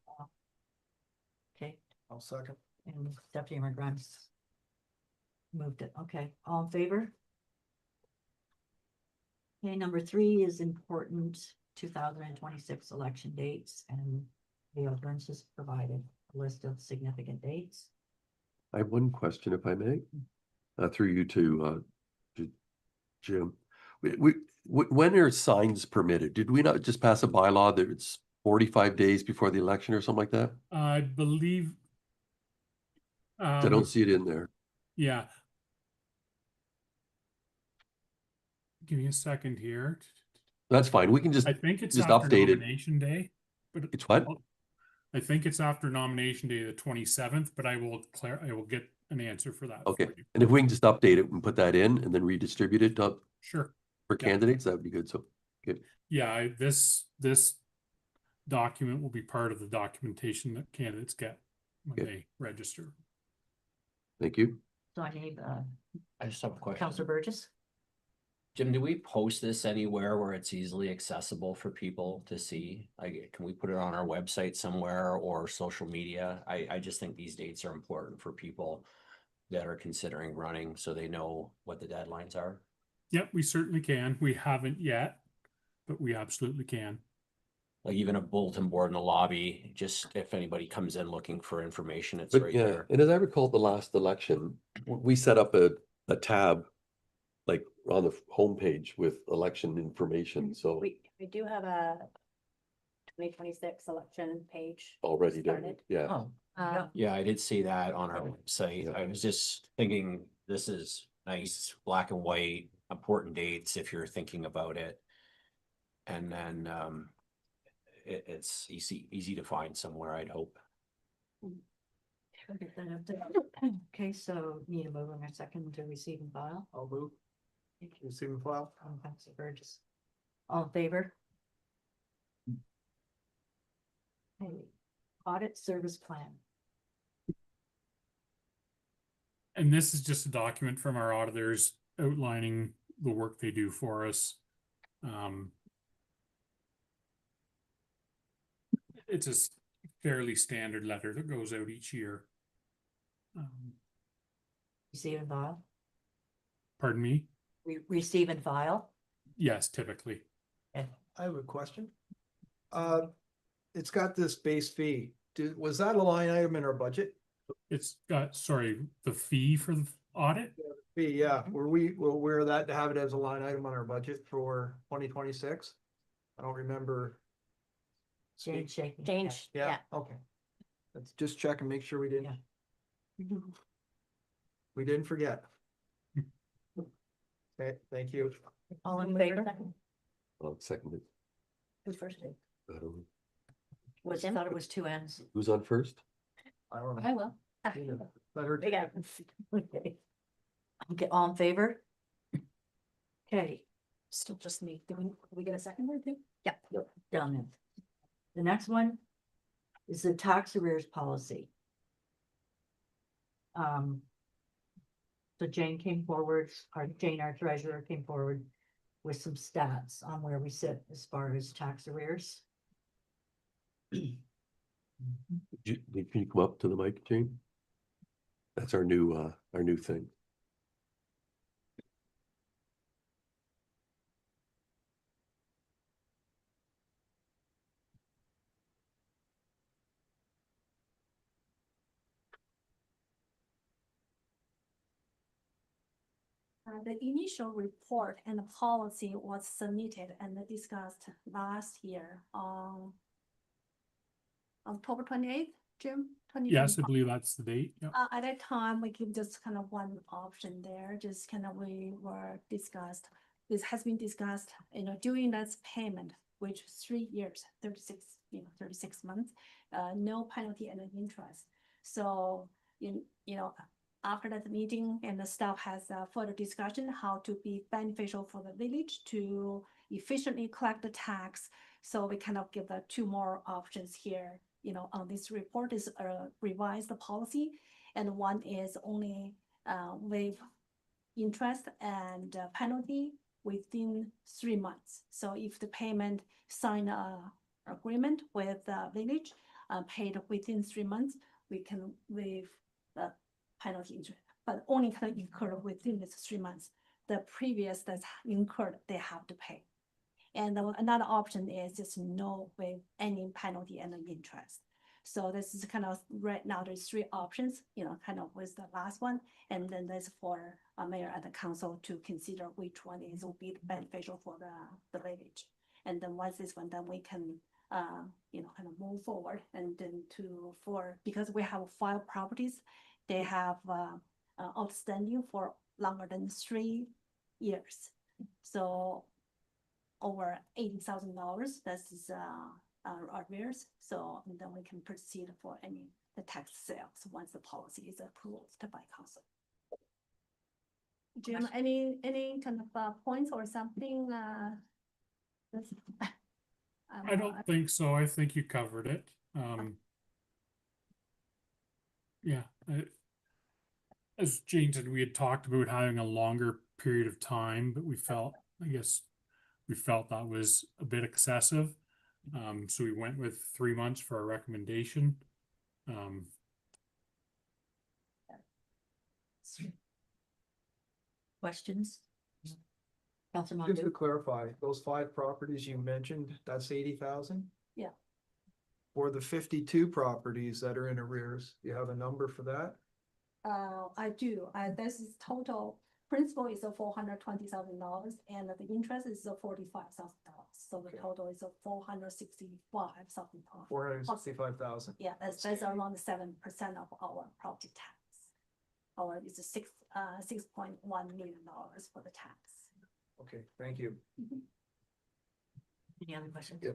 Okay, I'll second. and Deputy Mayor Grimes moved it. Okay, all in favor? Okay, number 3 is important 2026 election dates, and the Burns has provided a list of significant dates. I have one question, if I may, through you to Jim. When are signs permitted? Did we not just pass a bylaw that it's 45 days before the election or something like that? I believe. I don't see it in there. Yeah. Give me a second here. That's fine. We can just, I think it's just after update it. nomination day, but It's what? I think it's after nomination day, the 27th, but I will get an answer for that. for Okay. you. And if we can just update it and put that in and then redistribute it Sure. for Yeah. candidates, that would be good. So, Yeah, this document will be part of the documentation that candidates get when Okay. they register. Thank you. So I need, I just have a question. Counselor Burgess. Jim, do we post this anywhere where it's easily accessible for people to see? Like, can we put it on our website somewhere or social media? I just think these dates are important for people that are considering running, so they know what the deadlines are. Yep, we certainly can. We haven't yet, but we absolutely can. Like even a bulletin board in the lobby, just if anybody comes in looking for information, it's But right yeah, there. and as I recall the last election, we set up a tab like on the homepage with election information, so We do have a 2026 election page. already done, started. yeah. Oh, yeah. Yeah, I did see that on our website. I was just thinking, this is nice, black and white, important dates if you're thinking about it. And then it's easy to find somewhere, I'd hope. Okay, so need a move in a second to receive and file. I'll move. Receive and file. Counselor Burgess. All in favor? Okay. Audit service plan. And this is just a document from our auditors outlining the work they do for us. It's a fairly standard letter that goes out each year. Receive and file. Pardon me? Receive and file. Yes, typically. I have a question. It's got this base fee. Was that a line item in our budget? It's got, sorry, the fee for the audit? Fee, yeah. Were we aware of that to have it as a line item on our budget for 2026? I don't remember. Jane shaking. Change, Yeah, yeah. okay. Let's just check and make sure we didn't. Yeah. We didn't forget. Okay, thank you. All in Move favor? second. I'll second it. Who's first? I don't know. Was, I Jim? thought it was two ends. Who's on first? I don't know. I will. Ah, Let her. we got it. Okay. Okay, all in favor? Okay, Still just me. Do we get a second or two? done it. The next one is the tax arrears policy. So Jane came forward, Jane, our treasurer, came forward with some stats on where we sit as far as tax arrears. Can you come up to the mic, Jane? That's our new thing. The initial report and the policy was submitted and discussed last year on October 28th, Jim? Yes, I believe that's the date. Yep. At that time, we give just kind of one option there, just kind of this has been discussed, during this payment, which is 3 years, 36 months, no penalty and interest. So, after that meeting and the staff has further discussion how to be beneficial for the village to efficiently collect the tax. So we kind of give the two more options here, on this report is revise the policy. And one is only waive interest and penalty within 3 months. So if the payment sign a agreement with the village, paid within 3 months, we can waive the penalty interest, but only kind of incurred within this 3 months. The previous that's incurred, they have to pay. And another option is just no with any penalty and interest. So this is kind of right now there's 3 options, kind of with the last one. And then there's for a mayor and the council to consider which one will be beneficial for the village. And then once this one, then we can, kind of move forward and then because we have 5 properties, they have outstanding for longer than 3 years. So over $80,000, this is arrears. So and then we can proceed for the tax sales once the policy is approved by council. Jim, any kind of points or something? I don't think so. I think you covered it. Yeah, as Jane said, we had talked about having a longer period of time, but we felt, I guess, we felt that was a bit excessive. So we went with 3 months for our recommendation. Um, Questions? Councilor Just to Mondu? clarify, those 5 properties you mentioned, that's 80,000? Yeah. For the 52 properties that are in arrears, you have a number for that? I do, this is total, principal is $420,000 and the interest is $45,000. So the Okay. total is $465,000. 465,000. Yeah, that's around 7% of our property tax. Or it's $6.1 million for the tax. Okay, thank you. Any other questions? Yeah.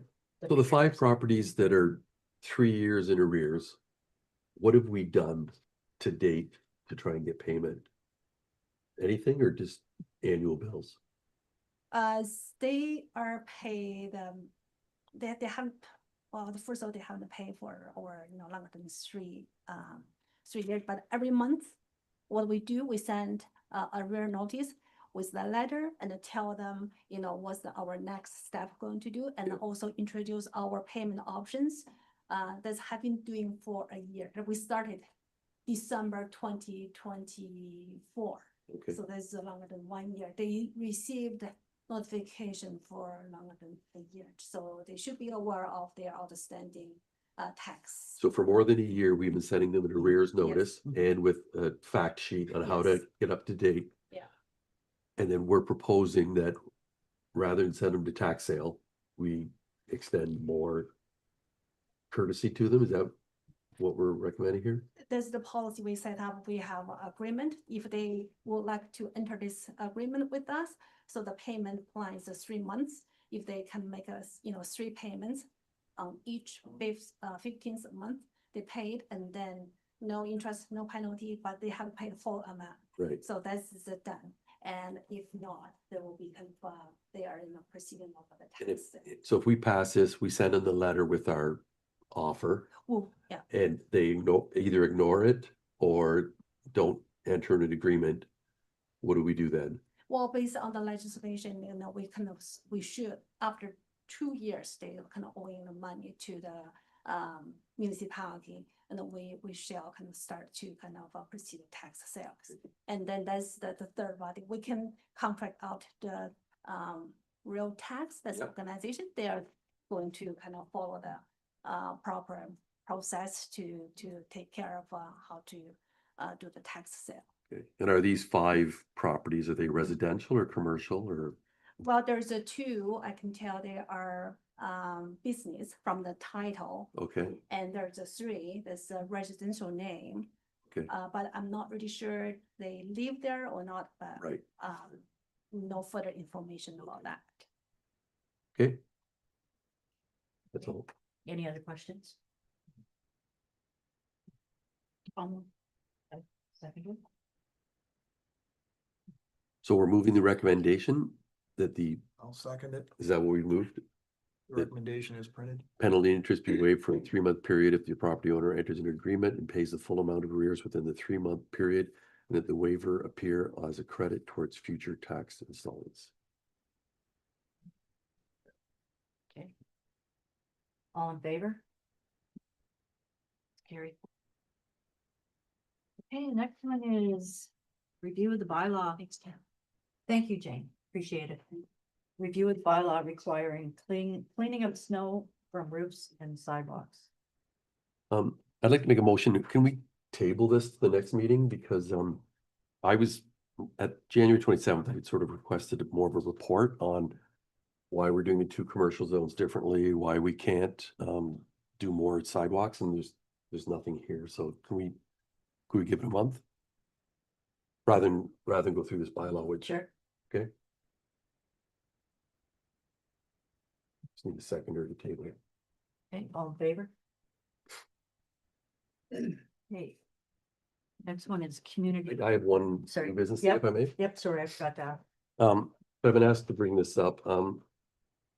So the 5 properties that are 3 years in arrears, what have we done to date to try and get payment? Anything or just annual bills? They are paid, they haven't, well, the first of all, they haven't paid for over, longer than 3 years, but every month, what we do, we send a real notice with the letter and tell them, what's our next step going to do, and also introduce our payment options. That's have been doing for a year. We started December 2024. Okay, So that's longer than 1 year. They received notification for longer than a year, so they should be aware of their outstanding tax. so for more than a year, we've been sending them an arrears notice and with a fact sheet on how to Yes. get up to date. Yeah. And then we're proposing that rather than send them to tax sale, we extend more courtesy to them. Is that what we're recommending here? That's the policy we set up. We have an agreement. If they would like to enter this agreement with us, so the payment plan is 3 months. If they can make us, 3 payments on each 15th month, they paid, and then no interest, no penalty, but they have paid full amount. Right. So that's done. And if not, there will be they are in the proceeding of the And tax. so if we pass this, we send them the letter with our offer Well, yeah, and they either ignore it or don't enter an agreement. What do we do then? well, based on the legislation, we should, after 2 years, they kind of owing the money to the municipality, and then we shall kind of start to proceed with tax sales. And then that's the third body. We can contract out the real tax, that's Yep. organization. They are going to kind of follow the proper process to take care of how to do the tax sale. Okay. And are these 5 properties, are they residential or commercial or? Well, there's 2, I can tell they are business from the title. Okay, And there's 3, that's a residential name. okay, But I'm not really sure they live there or not, but right, no further information about that. okay. That's all. Any other questions? Second. So we're moving the recommendation that I'll second it. is that what we moved? The recommendation is printed. Penalty and interest be waived for a 3-month period if the property owner enters an agreement and pays the full amount of arrears within the 3-month period, and that the waiver appear as a credit towards future tax installments. Okay. All in favor? Carried. Okay, the next one is review of the bylaw. Thank you, Jane. Appreciate it. Review of the bylaw requiring cleaning of snow from roofs and sidewalks. I'd like to make a motion. Can we table this to the next meeting? Because I was at January 27th, I had sort of requested more of a report on why we're doing the 2 commercial zones differently, why we can't do more sidewalks, and there's nothing here. So can we give it a month? Rather than go through this bylaw, which Sure. okay. Just need a seconder to table it. Okay, all in favor? Okay. Next one is community. I have one Sorry. new business, Yep. if I may. Yep, sorry, I forgot that. I've been asked to bring this up.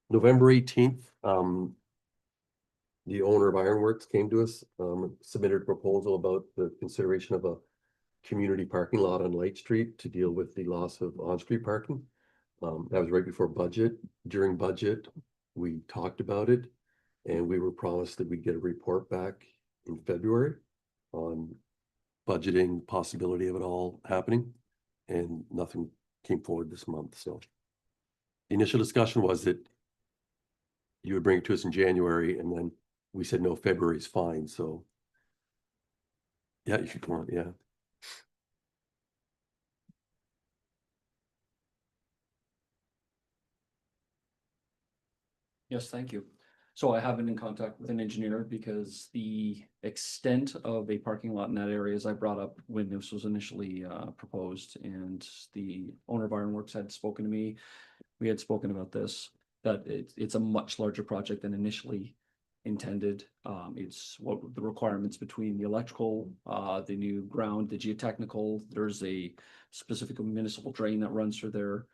November 18th, the owner of Ironworks came to us, submitted a proposal about the consideration of a community parking lot on Light Street to deal with the loss of on-street parking. That was right before budget. During budget, we talked about it and we were promised that we'd get a report back in February on budgeting, possibility of it all happening, and nothing came forward this month, so. The initial discussion was that you would bring it to us in January, and then we said, no, February is fine, so. Yeah, if you want, yeah. Yes, thank you. So I have been in contact with an engineer because the extent of a parking lot in that area, as I brought up when this was initially proposed, and the owner of Ironworks had spoken to me. We had spoken about this, that it's a much larger project than initially intended. It's what the requirements between the electrical, the new ground, the geotechnical, there's a specific municipal drain that runs through there.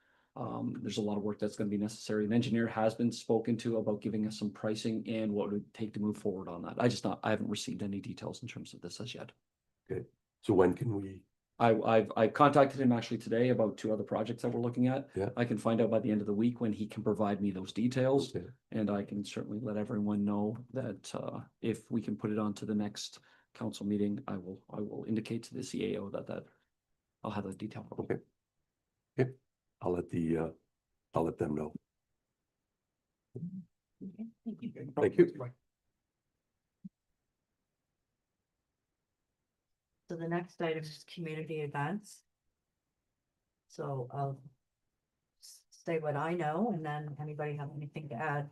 There's a lot of work that's gonna be necessary. An engineer has been spoken to about giving us some pricing and what it would take to move forward on that. I haven't received any details in terms of this as yet. Okay, so when can we, I contacted him actually today about 2 other projects that we're looking at. Yeah. I can find out by the end of the week when he can provide me those details. okay, And I can certainly let everyone know that if we can put it on to the next council meeting, I will indicate to the CAO that I'll have the detail. okay. Okay, I'll let them know. Okay, thank you. Thank you. So the next item is community events. So I'll say what I know and then anybody have anything to add?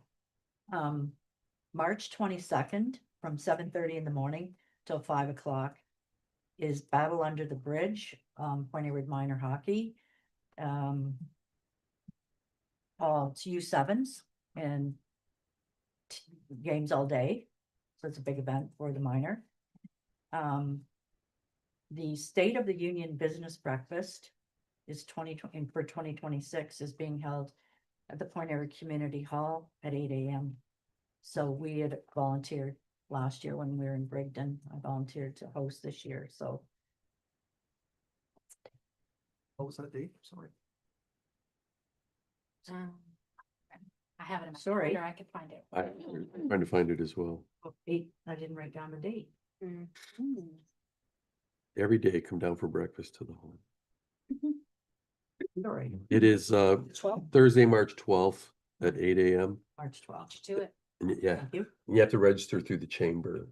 March 22nd from 7:30 in the morning till 5 o'clock is Battle Under the Bridge, Point Edward Minor Hockey. It's U7s and games all day. So it's a big event for the minor. The State of the Union Business Breakfast is for 2026 is being held at the Point Edward Community Hall at 8 AM. So we had volunteered last year when we were in Brigden. I volunteered to host this year, so. What was that date? Sorry. I have it in my Sorry. calendar, I could find it. I'm trying to find it as well. 8, I didn't write down the date. Every day come down for breakfast to the home. Sorry, It is Thursday, March 12th at 8 AM. March 12th. Do it. And yeah, Thank you. you have to register through the chamber.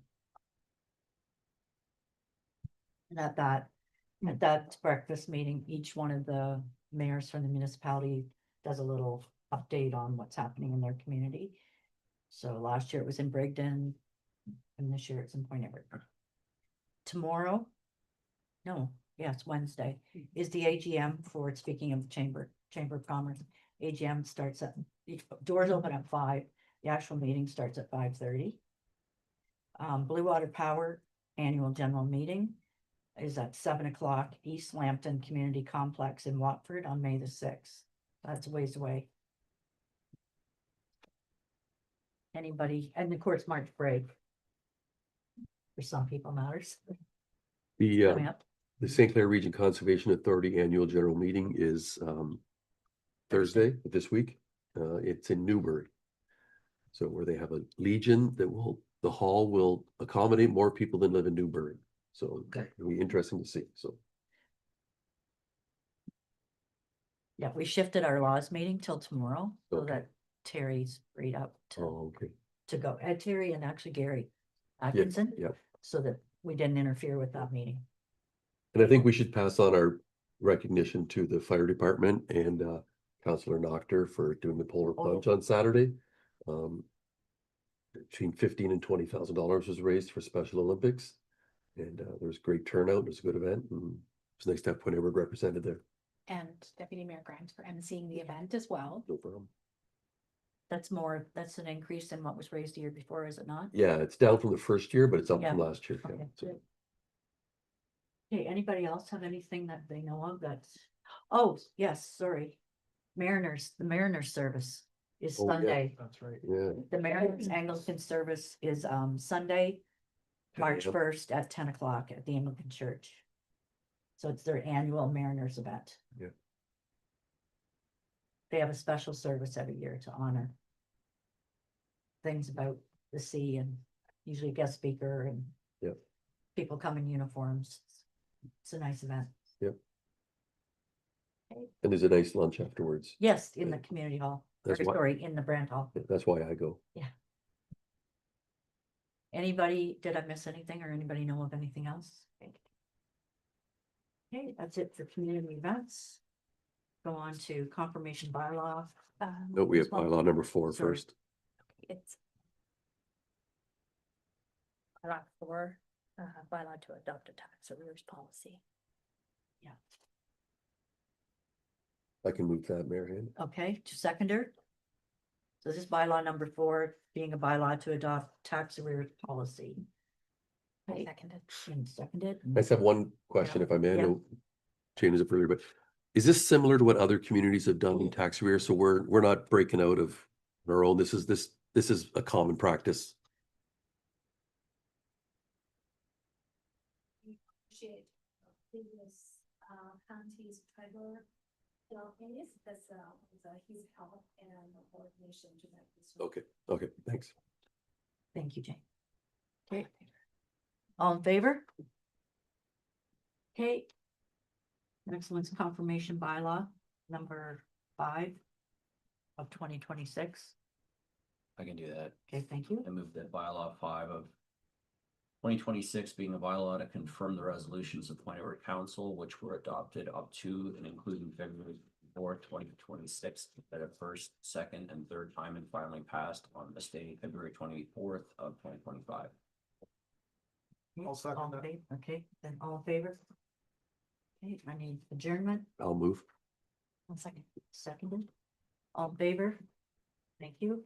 And at that breakfast meeting, each one of the mayors from the municipality does a little update on what's happening in their community. So last year it was in Brigden, and this year it's in Point Edward. Tomorrow, it's Wednesday, is the AGM for, speaking of the Chamber of Commerce. AGM starts at, doors open at 5, the actual meeting starts at 5:30. Blue Water Power Annual General Meeting is at 7 o'clock, East Lambton Community Complex in Watford on May the 6th. That's a ways away. Anybody, and of course, March break. For some people matters. Coming up. The St. Clair Region Conservation Authority Annual General Meeting is Thursday of this week. It's in Newbury. So where they have a legion that the hall will accommodate more people than live in Newbury. So it'll be interesting to see, so. Yeah, we shifted our laws meeting till tomorrow so Okay. that Terry's freed up Oh, okay. to go. Terry and actually Gary Atkinson. Yeah. So that we didn't interfere with that meeting. And I think we should pass on our recognition to the fire department and Councillor Noctor for doing the polar plunge on Saturday. Between $15,000 and $20,000 was raised for Special Olympics. And there was great turnout. It was a good event. And it was nice to have Point Edward represented there. And Deputy Mayor Grimes for emceeing the event as well. No problem. That's an increase in what was raised the year before, is it not? Yeah, it's down from the first year, but it's up Yeah. from last year. Yeah, Okay, so. good. Okay, anybody else have anything that they know of that's, oh, yes, sorry. The Mariners service is Oh, yeah. Sunday. That's right. Yeah, The Mariners Anglican service is Sunday, March 10 a.m. 1st at 10 o'clock at the Anglican Church. So it's their annual Mariners event. Yeah. They have a special service every year to honor things about the sea, and usually guest speaker and Yep. people come in uniforms. It's a nice event. And there's a nice lunch afterwards. Yes, in the community hall, or That's why- sorry, in the Brand Hall. That's why I go. Anybody, did I miss anything, or anybody know of anything else? Okay, that's it for community events. Go on to confirmation bylaw. No, we have Well, bylaw number 4 sorry. first. It's bylaw 4, bylaw to adopt a tax arrears policy. Yeah, I can move that, Mary Ann. okay, to seconder. So this is bylaw number 4, being a bylaw to adopt tax arrears policy. Okay, Seconded. and seconded. I just have one question, if I may. I Yeah. know Jane is up earlier, but is this similar to what other communities have done in tax arrears? So we're not breaking out of our own. This is a common practice. Appreciate previous counties tribal case, that's his help and coordination to make this. work. Okay, thanks. Thank you, Jane. Okay. All in favor? Okay. Next one's confirmation bylaw, number 5 of 2026. I can do that. Okay, thank you. I move that bylaw 5 of 2026 being a bylaw to confirm the resolutions of Point Edward Council, which were adopted up to and including February 4th, 2026, that a first, second, and third time and finally passed on this day, February 24th of 2025. I'll second All in that. favor? Okay, then all in favor? Okay, I need adjournment. I'll move. 1 second. Seconded. All in favor? Thank you.